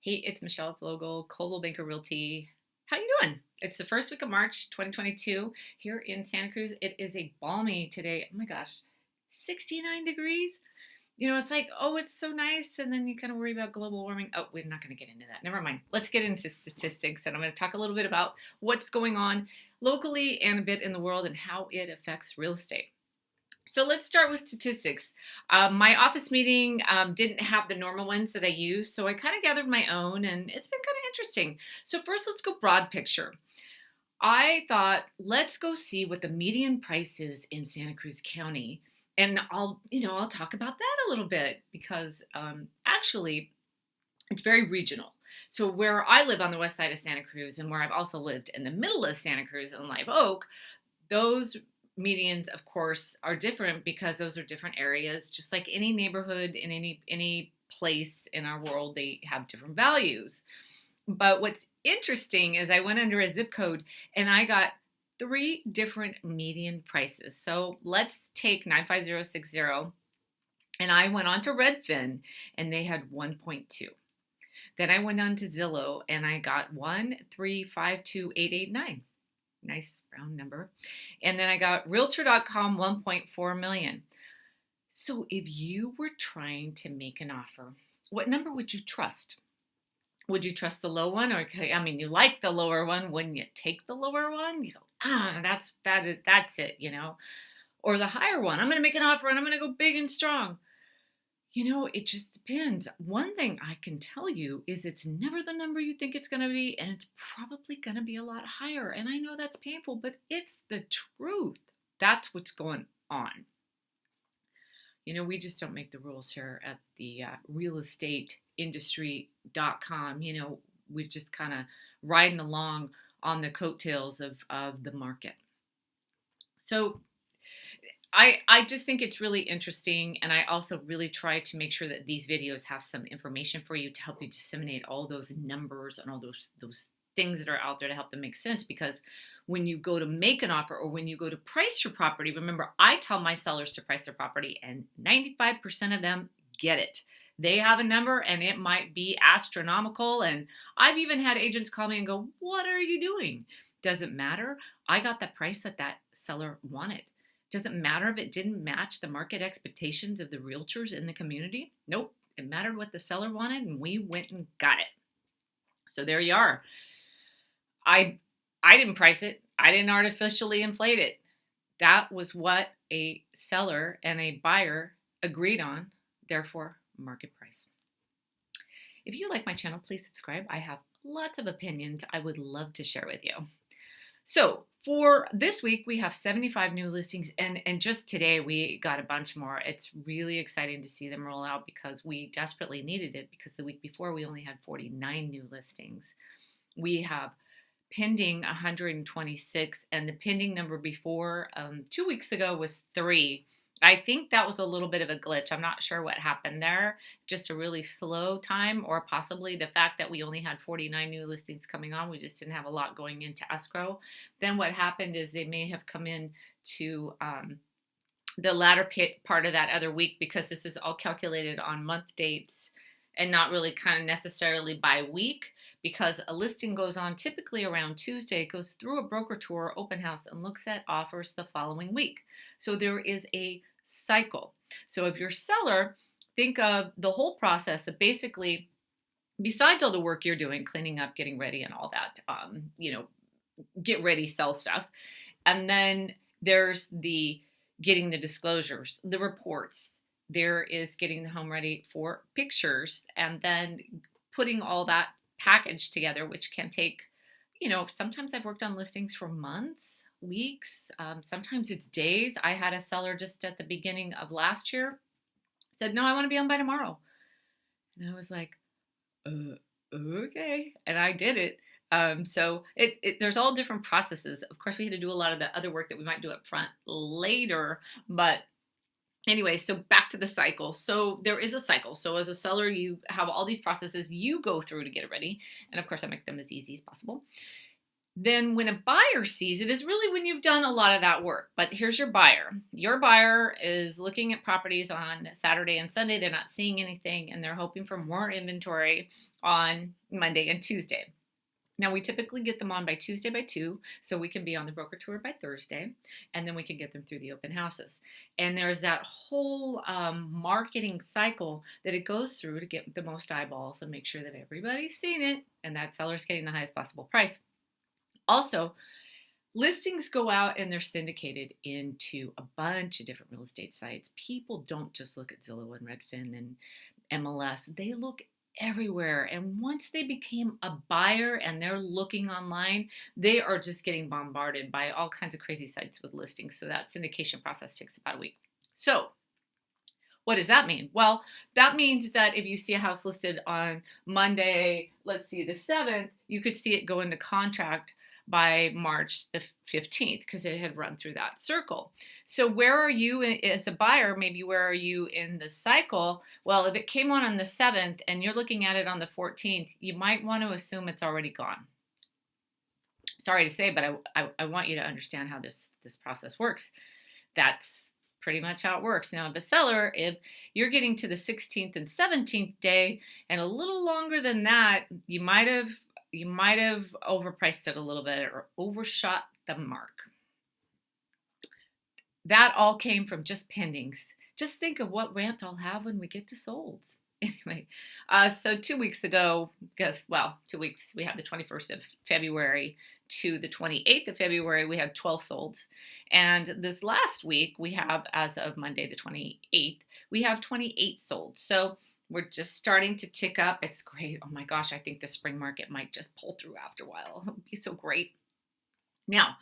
Hey, it's Michele Coldwell Banker Realty. How you doing? It's the first week of March 2022 here in Santa Cruz. It is a balmy today. Oh my gosh, 69 degrees. It's like, oh, it's so nice. And then you kind of worry about global warming. Oh, we're not going to get into that. Never mind. Let's get into statistics. And I'm going to talk a little bit about what's going on locally and a bit in the world and how it affects real estate. So let's start with statistics. My office meeting didn't have the normal ones that I use, so I kind of gathered my own, and it's been kind of interesting. So first, let's go broad picture. I thought, let's go see what the median price is in Santa Cruz County, and I'll talk about that a little bit because actually, it's very regional. So where I live on the west side of Santa Cruz, and where I've also lived in the middle of Santa Cruz in Live Oak, those medians, of course, are different because those are different areas. Just like any neighborhood in any place in our world, they have different values. But what's interesting is I went under a zip code and I got three different median prices. So let's take 95060, and I went on to Redfin and they had 1.2. Then I went on to Zillow and I got 1352889. Nice round number. And then I got Realtor.com 1.4 million. So if you were trying to make an offer, what number would you trust? Would you trust the low one? Or you like the lower one, wouldn't you take the lower one? You go, that's it. Or the higher one. I'm going to make an offer and I'm going to go big and strong. It just depends. One thing I can tell you is it's never the number you think it's going to be, and it's probably going to be a lot higher. And I know that's painful, but it's the truth. That's what's going on. We just don't make the rules here at the realestateindustrial.com. We're just kind of riding along on the coattails of the market. So I just think it's really interesting, and I also really try to make sure that these videos have some information for you to help you disseminate all those numbers and all those things that are out there to help them make sense. Because when you go to make an offer or when you go to price your property, remember, I tell my sellers to price their property, and 95% of them get it. They have a number, and it might be astronomical. And I've even had agents call me and go, "What are you doing?" Doesn't matter. I got the price that seller wanted. Doesn't matter if it didn't match the market expectations of the realtors in the community. Nope. It mattered what the seller wanted, and we went and got it. So there you are. I didn't price it. I didn't artificially inflate it. That was what a seller and a buyer agreed on, therefore market price. If you like my channel, please subscribe. I have lots of opinions I would love to share with you. So for this week, we have 75 new listings, and just today we got a bunch more. It's really exciting to see them roll out because we desperately needed it, because the week before we only had 49 new listings. We have pending 126, and the pending number before 2 weeks ago was 3. I think that was a little bit of a glitch. I'm not sure what happened there. Just a really slow time, or possibly the fact that we only had 49 new listings coming on. We just didn't have a lot going into escrow. Then what happened is they may have come in to the latter part of that other week, because this is all calculated on month dates and not really kind of necessarily by week, because a listing goes on typically around Tuesday. It goes through a broker tour, open house, and looks at offers the following week. So there is a cycle. So if you're a seller, think of the whole process of basically, besides all the work you're doing, cleaning up, getting ready, and all that, get ready, sell stuff. And then there's the getting the disclosures, the reports. There is getting the home ready for pictures, and then putting all that package together, which can take, sometimes I've worked on listings for months, weeks, sometimes it's days. I had a seller just at the beginning of last year said, "No, I want to be on by tomorrow." And I was like, okay. And I did it. So there's all different processes. Of course, we had to do a lot of the other work that we might do up front later, but anyway, so back to the cycle. So there is a cycle. So as a seller, you have all these processes you go through to get it ready. And of course, I make them as easy as possible. Then when a buyer sees it is really when you've done a lot of that work. But here's your buyer. Your buyer is looking at properties on Saturday and Sunday. They're not seeing anything, and they're hoping for more inventory on Monday and Tuesday. Now, we typically get them on by Tuesday by 2, so we can be on the broker tour by Thursday, and then we can get them through the open houses. And there's that whole marketing cycle that it goes through to get the most eyeballs and make sure that everybody's seen it and that seller's getting the highest possible price. Also, listings go out and they're syndicated into a bunch of different real estate sites. People don't just look at Zillow and Redfin and MLS. They look everywhere. And once they became a buyer and they're looking online, they are just getting bombarded by all kinds of crazy sites with listings. So that syndication process takes about a week. So what does that mean? Well, that means that if you see a house listed on Monday, let's see, the 7th, you could see it go into contract by March the 15th because it had run through that circle. So where are you as a buyer? Maybe where are you in the cycle? Well, if it came on the 7th and you're looking at it on the 14th, you might want to assume it's already gone. Sorry to say, but I want you to understand how this process works. That's pretty much how it works. Now, if a seller, if you're getting to the 16th and 17th day and a little longer than that, you might have overpriced it a little bit or overshot the mark. That all came from just pendings. Just think of what rent I'll have when we get to solds. Anyway, so 2 weeks ago, 2 weeks, we had the 21st of February to the 28th of February, we had 12 solds. And this last week, we have, as of Monday the 28th, we have 28 sold. So we're just starting to tick up. It's great. Oh my gosh, I think the spring market might just pull through after a while. It would be so great. Now,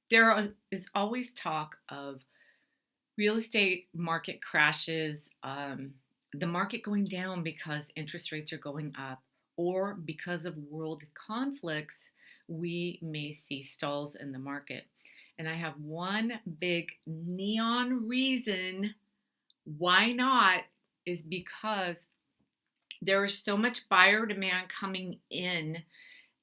there is always talk of real estate market crashes, the market going down because interest rates are going up, or because of world conflicts, we may see stalls in the market. And I have one big neon reason why not is because there is so much buyer demand coming in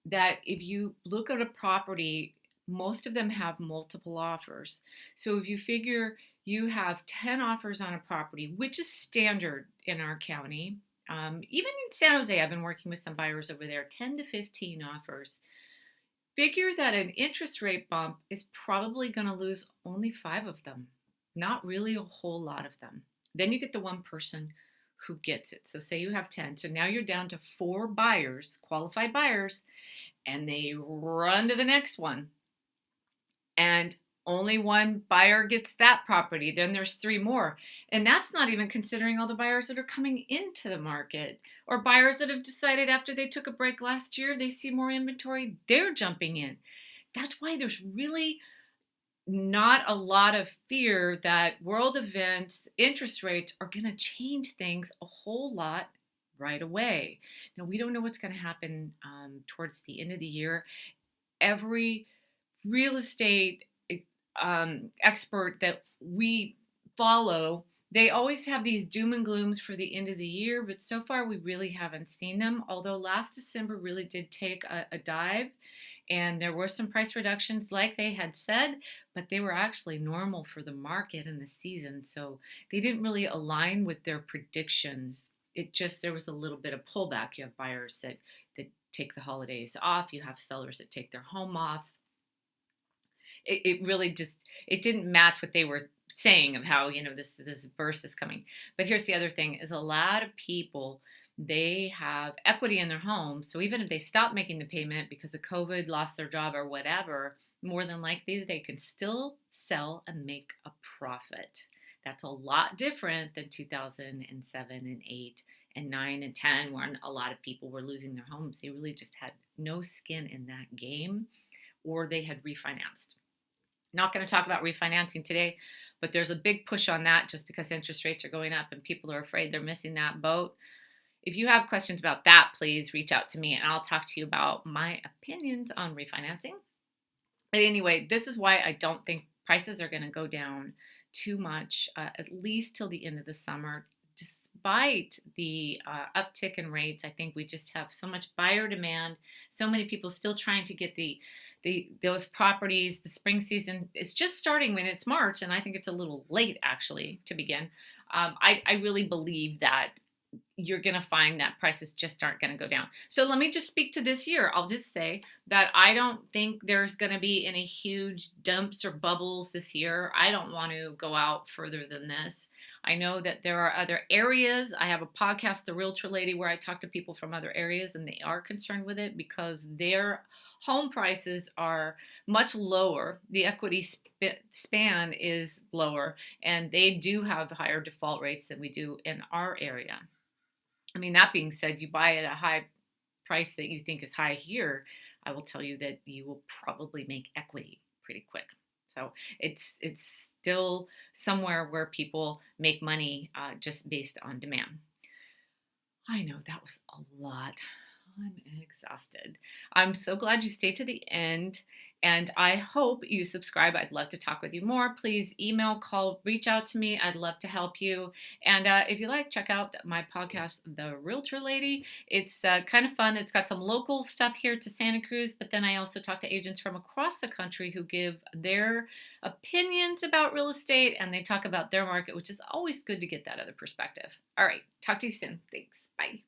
that if you look at a property, most of them have multiple offers. So if you figure you have 10 offers on a property, which is standard in our county, even in San Jose, I've been working with some buyers over there, 10 to 15 offers. Figure that an interest rate bump is probably going to lose only 5 of them, not really a whole lot of them. Then you get the one person who gets it. So say you have 10. So now you're down to 4 buyers, qualified buyers, and they run to the next one. And only one buyer gets that property. Then there's 3 more. And that's not even considering all the buyers that are coming into the market or buyers that have decided after they took a break last year, they see more inventory, they're jumping in. That's why there's really not a lot of fear that world events, interest rates are going to change things a whole lot right away. Now, we don't know what's going to happen towards the end of the year. Every real estate expert that we follow, they always have these doom and glooms for the end of the year, but so far we really haven't seen them. Although last December really did take a dive, and there were some price reductions like they had said, but they were actually normal for the market and the season. So they didn't really align with their predictions. There was a little bit of pullback. You have buyers that take the holidays off. You have sellers that take their home off. It really just, it didn't match what they were saying of how, this burst is coming. But here's the other thing is a lot of people, they have equity in their home. So even if they stop making the payment because of COVID, lost their job or whatever, more than likely they can still sell and make a profit. That's a lot different than 2007 and 8 and 9 and 10 when a lot of people were losing their homes. They really just had no skin in that game, or they had refinanced. Not going to talk about refinancing today, but there's a big push on that just because interest rates are going up and people are afraid they're missing that boat. If you have questions about that, please reach out to me and I'll talk to you about my opinions on refinancing. But anyway, this is why I don't think prices are going to go down too much, at least till the end of the summer. despite the uptick in rates, I think we just have so much buyer demand, so many people still trying to get those properties. The spring season is just starting when it's March, and I think it's a little late actually to begin. I really believe that you're going to find that prices just aren't going to go down. So let me just speak to this year. I'll just say that I don't think there's going to be any huge dumps or bubbles this year. I don't want to go out further than this. I know that there are other areas. I have a podcast, The Realtor Lady, where I talk to people from other areas, and they are concerned with it because their home prices are much lower. The equity span is lower, and they do have higher default rates than we do in our area. I mean, that being said, you buy at a high price that you think is high here, I will tell you that you will probably make equity pretty quick. So it's still somewhere where people make money just based on demand. I know that was a lot. I'm exhausted. I'm so glad you stayed to the end, and I hope you subscribe. I'd love to talk with you more. Please email, call, reach out to me. I'd love to help you. And if you like, check out my podcast, The Realtor Lady. It's kind of fun. It's got some local stuff here to Santa Cruz, but then I also talk to agents from across the country who give their opinions about real estate, and they talk about their market, which is always good to get that other perspective. All right. Talk to you soon. Thanks. Bye.